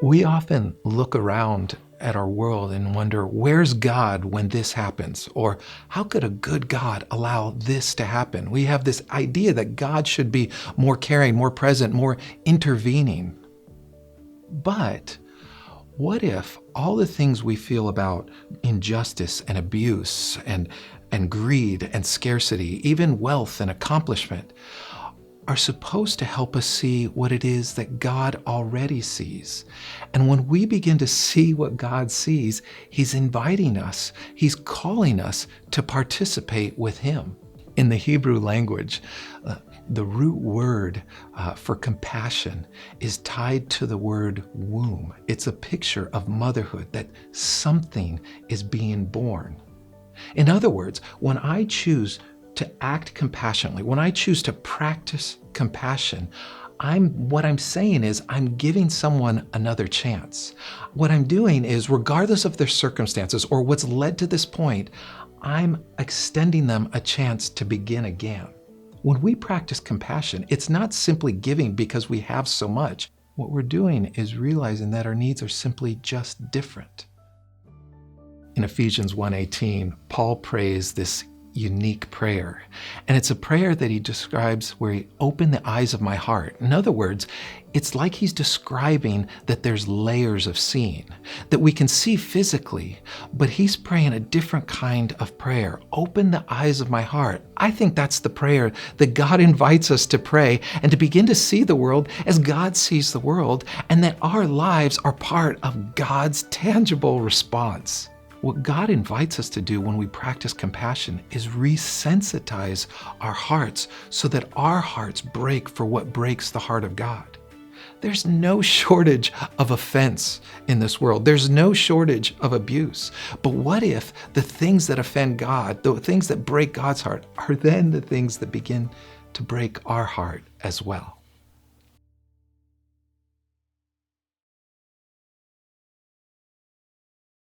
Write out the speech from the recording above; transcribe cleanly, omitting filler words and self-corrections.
We often look around at our world and wonder, where's God when this happens? Or how could a good God allow this to happen? We have this idea that God should be more caring, more present, more intervening. But what if all the things we feel about injustice and abuse and greed and scarcity, even wealth and accomplishment, are supposed to help us see what it is that God already sees? And when we begin to see what God sees, He's inviting us, He's calling us to participate with Him. In the Hebrew language, the root word for compassion is tied to the word womb. It's a picture of motherhood, that something is being born. In other words, when I choose to act compassionately, when I choose to practice compassion, what I'm saying is I'm giving someone another chance. What I'm doing is, regardless of their circumstances or what's led to this point, I'm extending them a chance to begin again. When we practice compassion, it's not simply giving because we have so much. What we're doing is realizing that our needs are simply just different. In Ephesians 1:18, Paul prays this unique prayer. And it's a prayer that he describes where he opened the eyes of my heart. In other words, it's like he's describing that there's layers of seeing, that we can see physically, but he's praying a different kind of prayer. Open the eyes of my heart. I think that's the prayer that God invites us to pray, and to begin to see the world as God sees the world, and that our lives are part of God's tangible response. What God invites us to do when we practice compassion is resensitize our hearts so that our hearts break for what breaks the heart of God. There's no shortage of offense in this world. There's no shortage of abuse. But what if the things that offend God, the things that break God's heart, are then the things that begin to break our heart as well?